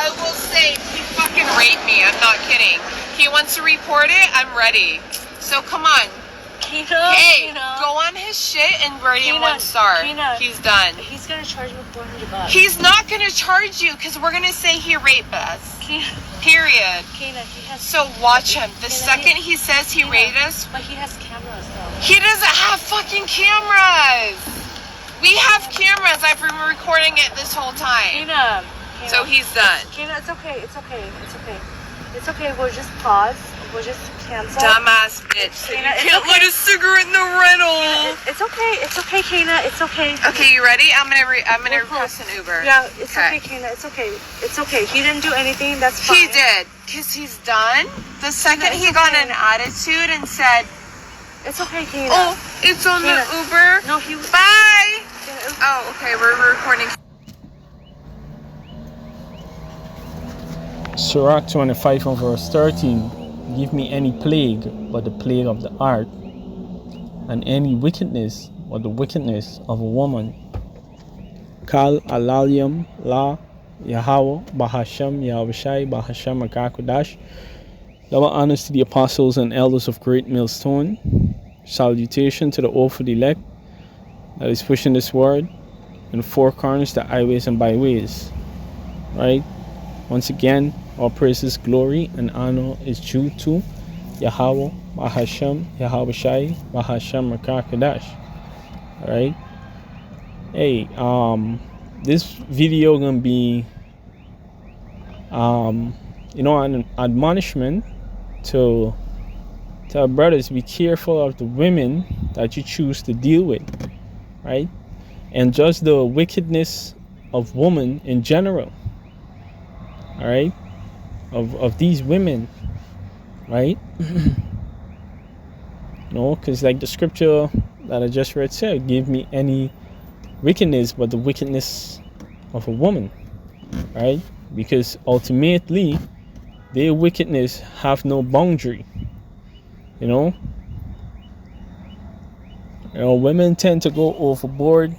I will say he fucking raped me. I'm not kidding. He wants to report it. I'm ready. So come on. Hey, go on his shit and rate him 1 star. He's done. He's gonna charge me $400. He's not gonna charge you because we're gonna say he raped us. Period. He has. So watch him. The second he says he raped us. But he has cameras though. He doesn't have fucking cameras. We have cameras. I've been recording it this whole time. So he's done. It's okay. It's okay. It's okay. It's okay. We'll just pause. We'll just cancel. Dumbass bitch. You can't light a cigarette in the rental. It's okay. It's okay, Kana. It's okay. Okay, you ready? I'm gonna request an Uber. Yeah, it's okay, Kana. It's okay. It's okay. He didn't do anything. That's fine. He did, because he's done. The second he got an attitude and said, "It's okay, Kana." Oh, it's on the Uber. No, he was. Bye. Oh, okay. We're recording. Sirach 25 and verse 13. Give me any plague but the plague of the heart, and any wickedness but the wickedness of a woman. Kal alalyam la Yahweh Bahasham Yahushai Bahasham Akakudash. Double honors to the apostles and elders of Great Millstone. Salutation to the oath of the elect that is pushing this word in 4 corners, the highways and byways. Right? Once again, all praises, glory, and honor is due to Yahweh, Bahasham, Yahweh Shai, Bahasham, Rakakadash. Alright? Hey, this video gonna be, an admonishment to our brothers. Be careful of the women that you choose to deal with. Right? And just the wickedness of women in general. Alright? Of these women, right? Because like the scripture that I just read said, give me any wickedness but the wickedness of a woman, right? Because ultimately their wickedness have no boundary. Women tend to go overboard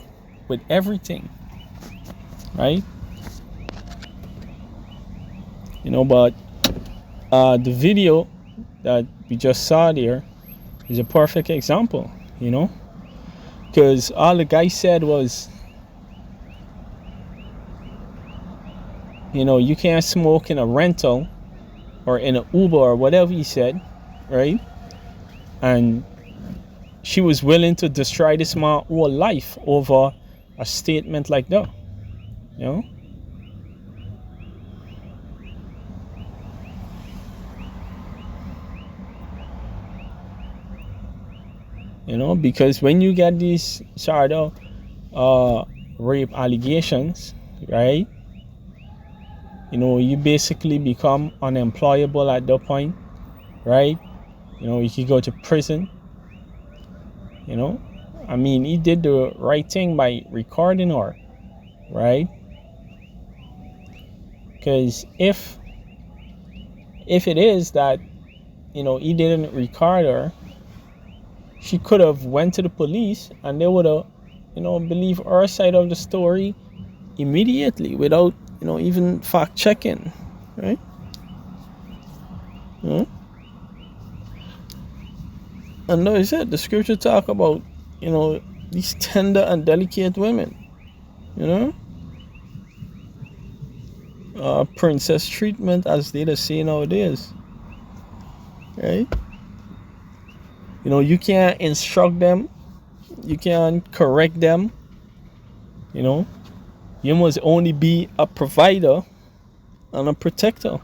with everything, right? But the video that we just saw there is a perfect example, because all the guy said was, you can't smoke in a rental or in an Uber or whatever he said, right? And she was willing to destroy this man's whole life over a statement like that, Because when you get these sort of rape allegations, right? You basically become unemployable at that point, right? You could go to prison. He did the right thing by recording her, right? Because if it is that, he didn't record her, she could have went to the police and they would have, believe her side of the story immediately without, even fact checking, right? And like I said, the scripture talk about, these tender and delicate women, princess treatment, as they say nowadays, right? You can't instruct them, you can't correct them, you must only be a provider and a protector,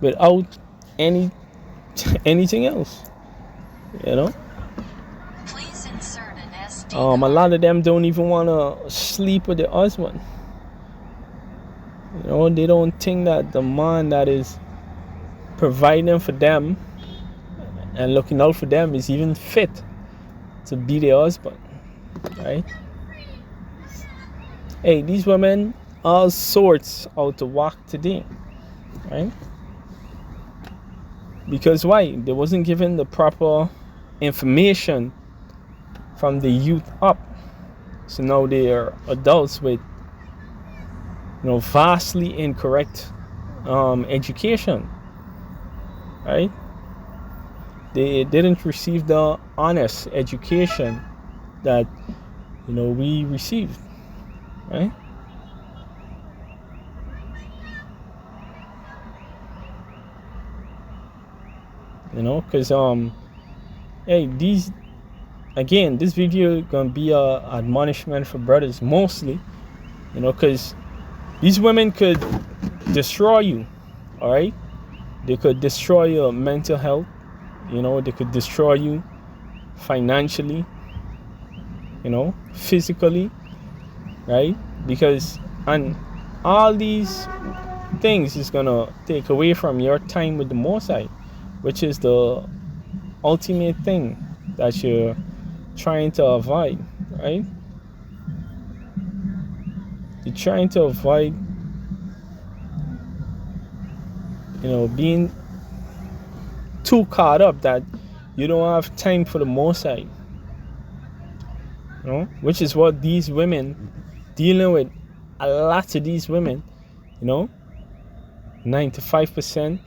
without anything else, Please insert an SD. A lot of them don't even want to sleep with their husband. They don't think that the man that is providing for them and looking out for them is even fit to be their husband, right? Hey, these women, all sorts out to walk today, right? Because why? They wasn't given the proper information from the youth up. So now they are adults with, vastly incorrect education, right? They didn't receive the honest education that we received, right? Because hey, this video gonna be a admonishment for brothers mostly, because these women could destroy you, all right? They could destroy your mental health, they could destroy you financially, physically, right? Because, and all these things is gonna take away from your time with the Most High, which is the ultimate thing that you're trying to avoid, right? You're trying to avoid, being too caught up that you don't have time for the Most High, which is what these women dealing with. A lot of these women, 95%,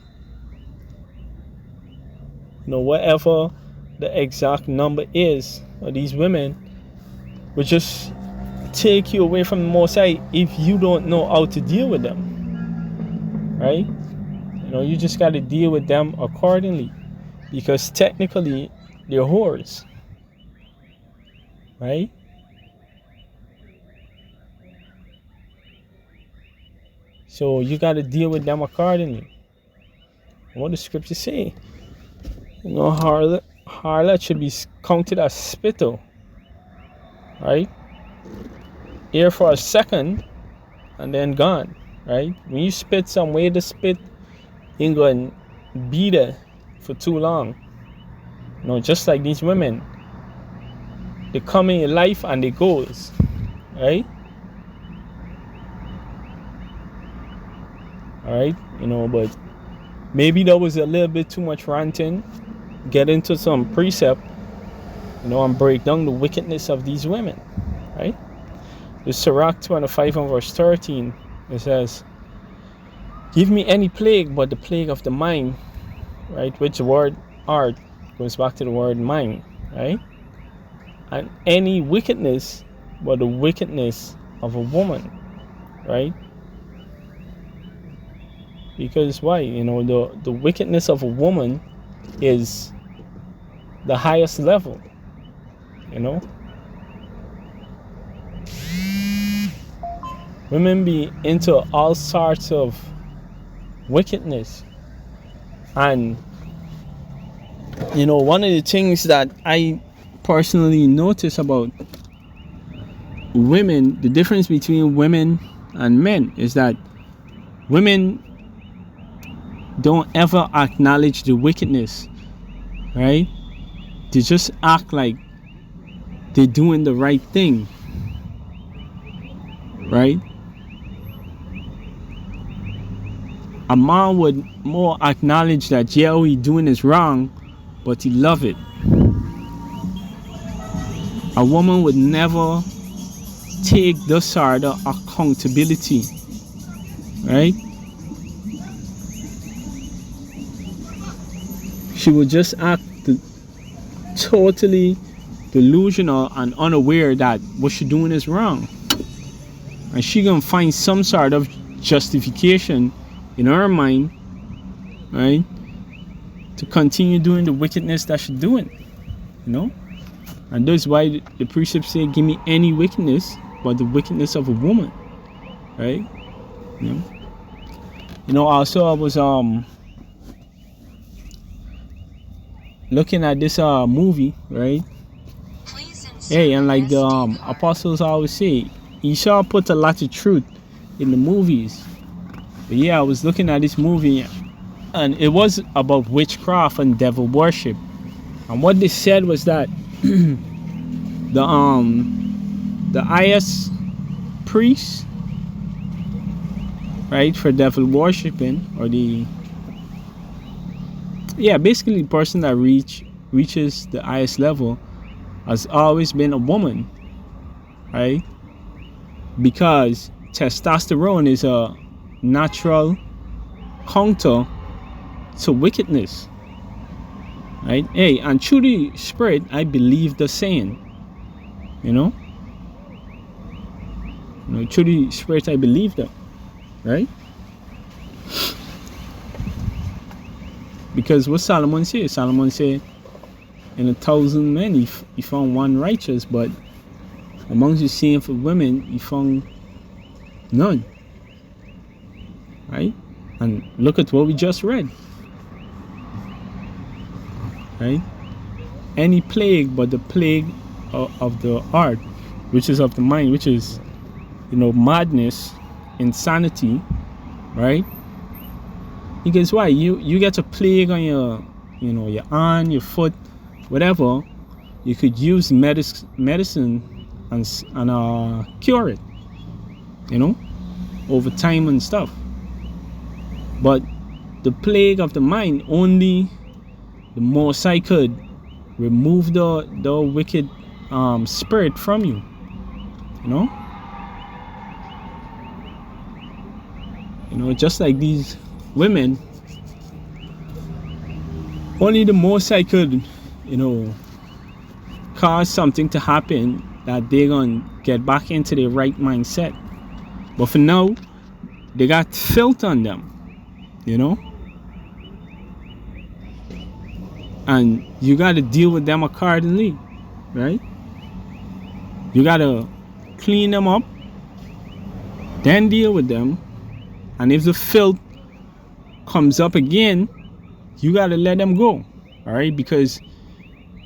whatever the exact number is, of these women will just take you away from the Most High if you don't know how to deal with them, right? You just got to deal with them accordingly, because technically they're whores, right? So you got to deal with them accordingly. What the scripture say? Harlot should be counted as spittle, right? Here for a second and then gone, right? When you spit some way to spit, you ain't going to be there for too long. Just like these women, they come in your life and they goes, right? All right, but maybe that was a little bit too much ranting. Get into some precept, and break down the wickedness of these women, right? The Sirach 25 and verse 13, it says, "Give me any plague but the plague of the mind," right? Which the word art goes back to the word mind, right? And any wickedness but the wickedness of a woman, right? Because why? The wickedness of a woman is the highest level, Women be into all sorts of wickedness. And, one of the things that I personally notice about women, the difference between women and men, is that women don't ever acknowledge the wickedness, right? They just act like they're doing the right thing, right? A man would more acknowledge that, yeah, what he's doing is wrong, but he love it. A woman would never take this sort of accountability, right? She would just act totally delusional and unaware that what she's doing is wrong. And she gonna find some sort of justification in her mind, right, to continue doing the wickedness that she's doing, And that's why the precepts say, give me any wickedness but the wickedness of a woman, right? Also I was looking at this movie, right? Hey, and like the apostles always say, you shall put a lot of truth in the movies. But yeah, I was looking at this movie, and it was about witchcraft and devil worship. And what they said was that the IS priests, right, for devil worshiping, or basically the person that reaches the highest level has always been a woman, right? Because testosterone is a natural counter to wickedness. Right? Hey, and through the spirit, I believe the saying. You know? Through the spirit, I believe that. Right? Because what Solomon said, in 1,000 men, he found one righteous, but amongst the sinful women, he found none. Right? And look at what we just read. Right? Any plague but the plague of the heart, which is of the mind, which is, madness, insanity, right? Because why? You get a plague on your, your arm, your foot, whatever. You could use medicine and cure it, over time and stuff. But the plague of the mind, only the most I could remove the wicked spirit from you, just like these women, only the most I could, cause something to happen that they're gonna get back into their right mindset. But for now, they got filth on them, and you got to deal with them accordingly, right? You got to clean them up, then deal with them. And if the filth comes up again, you got to let them go, all right? Because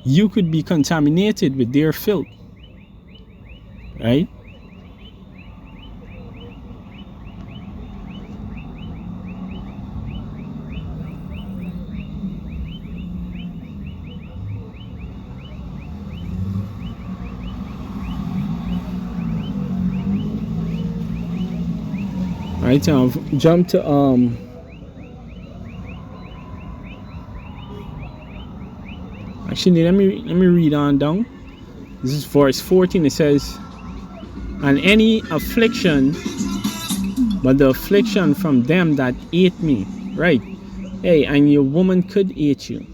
you could be contaminated with their filth, right? Right, jump to actually let me read on down. This is verse 14. It says, and any affliction but the affliction from them that ate me. Right? Hey, and your woman could eat you,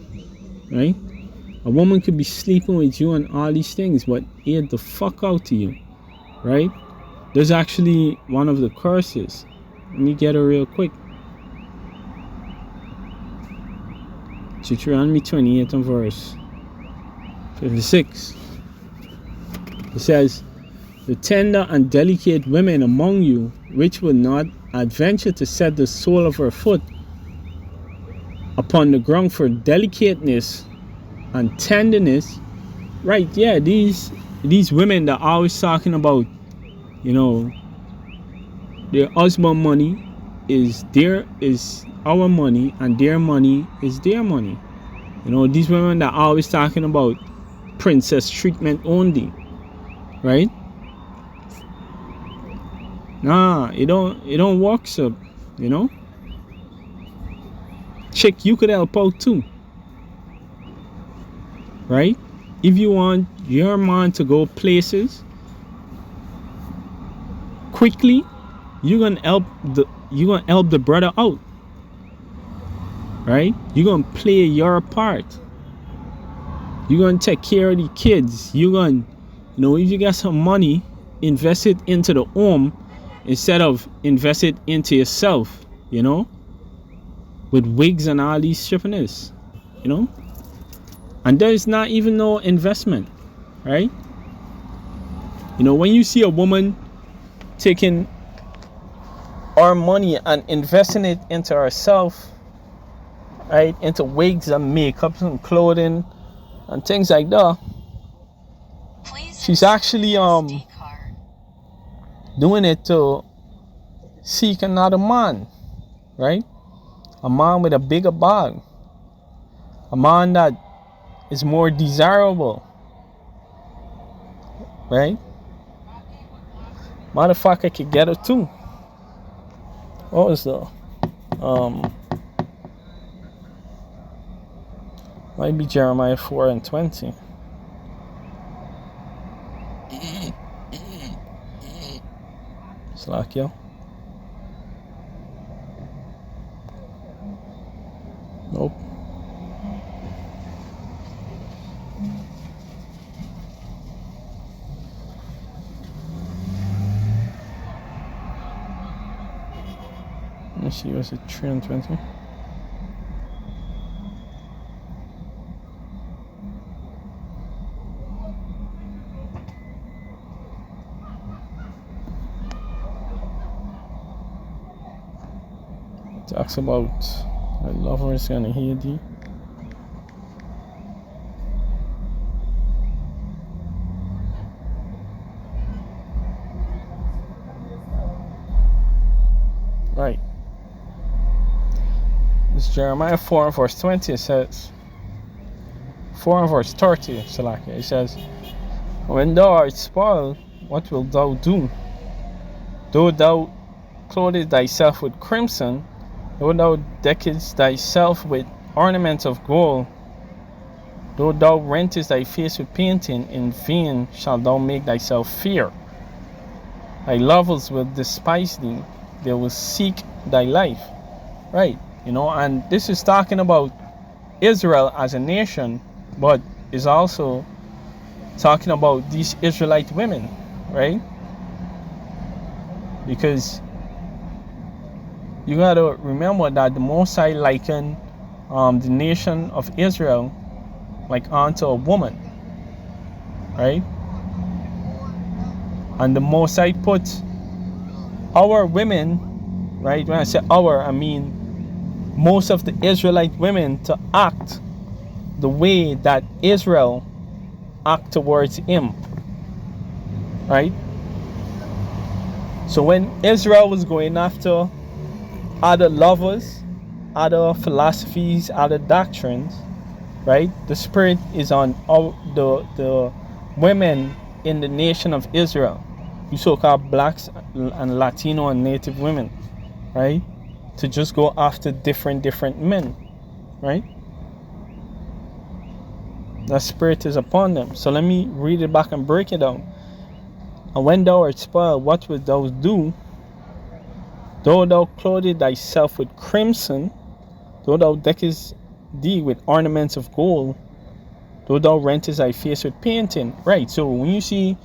right? A woman could be sleeping with you and all these things, but ate the fuck out of you, right? There's actually one of the curses. Let me get it real quick. Deuteronomy 28 and verse 56. It says, the tender and delicate women among you, which will not adventure to set the sole of her foot upon the ground for delicateness and tenderness. Right, yeah, these women that are always talking about, their husband money is our money and their money is their money. These women that are always talking about princess treatment only, right? Nah, it don't work, so chick, you could help out too, right? If you want your man to go places quickly, you're gonna help the brother out, right? You're gonna play your part. You're gonna take care of the kids. You're gonna, if you got some money, invest it into the home instead of invest it into yourself, with wigs and all these strippiness, and there is not even no investment, right? When you see a woman taking our money and investing it into herself, right, into wigs and makeup and clothing and things like that, she's actually doing it to seek another man, right? A man with a bigger bag, a man that is more desirable, right? Motherfucker could get it too. What was the might be Jeremiah 4 and 20. Slovakia. Nope. Let me see, was it 320? Talks about my lover is gonna hear thee. Right. It's Jeremiah 4 and verse 20. It says, 4 and verse 30, Salaki. It says, when thou art spoiled, what wilt thou do? Though thou clothest thyself with crimson, though thou deckest thyself with ornaments of gold, though thou rentest thy face with painting, in vain shalt thou make thyself fear. Thy lovers will despise thee, they will seek thy life. Right, and this is talking about Israel as a nation, but is also talking about these Israelite women, right? Because you gotta remember that the Most High likened the nation of Israel like unto a woman, right? And the Most High put our women, right? When I say our, I mean most of the Israelite women to act the way that Israel act towards him, right? So when Israel was going after other lovers, other philosophies, other doctrines, right? The spirit is on all the women in the nation of Israel, you so-called blacks and Latino and native women, right? To just go after different men, right? The spirit is upon them. So let me read it back and break it down. And when thou art spoiled, what wilt thou do? Though thou clothest thyself with crimson, though thou deckest thee with ornaments of gold, though thou rentest thy face with painting. Right, so when you see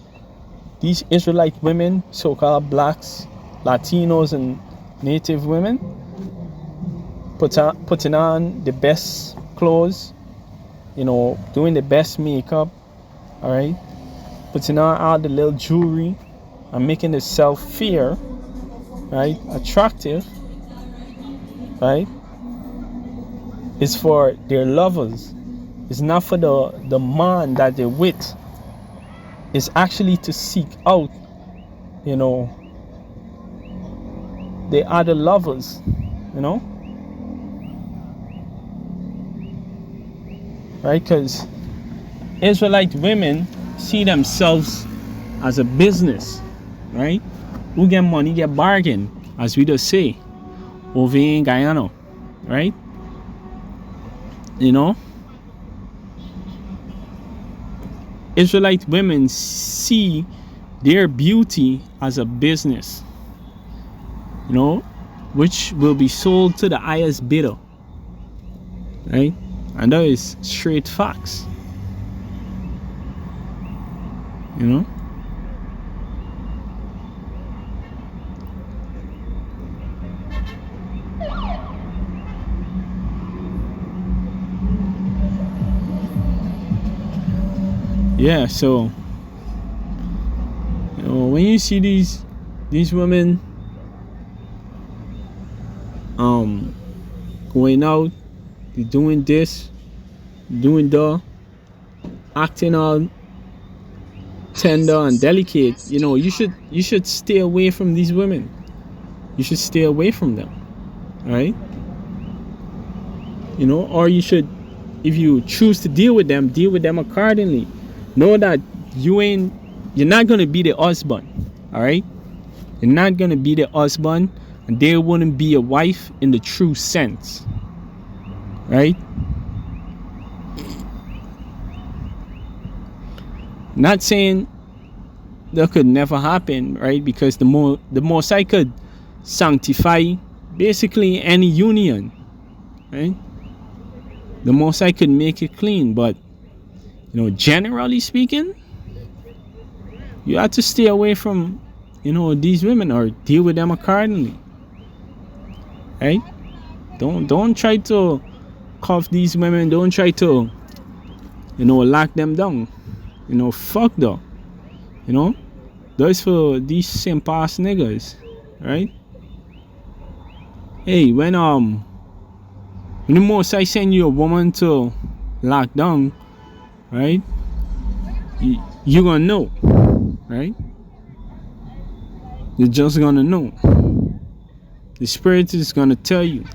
these Israelite women, so-called blacks, Latinos, and native women, putting on the best clothes, doing the best makeup, all right, putting on all the little jewelry and making themselves fair, right, attractive, right, is for their lovers. It's not for the man that they're with. It's actually to seek out, the other lovers, right? Because Israelite women see themselves as a business, right? Who get money get bargain, as we just say over in Guyana, right? Israelite women see their beauty as a business, which will be sold to the highest bidder, right? And that is straight facts, Yeah, so when you see these women going out, they're doing this, doing that, acting all tender and delicate, you should stay away from these women. You should stay away from them, right? Or you should, if you choose to deal with them accordingly. Know that you're not gonna be the husband, all right? You're not gonna be the husband, and they wouldn't be a wife in the true sense, right? Not saying that could never happen, right? Because the most I could sanctify basically any union, right? The most I could make it clean, but generally speaking, you have to stay away from these women or deal with them accordingly, right? Don't try to cuff these women. Don't try to lock them down. Fuck them. Those for these simp ass niggas, right? Hey, when the most I send you a woman to lock down, right? You're gonna know, right? You're just gonna know. The spirit is gonna tell you.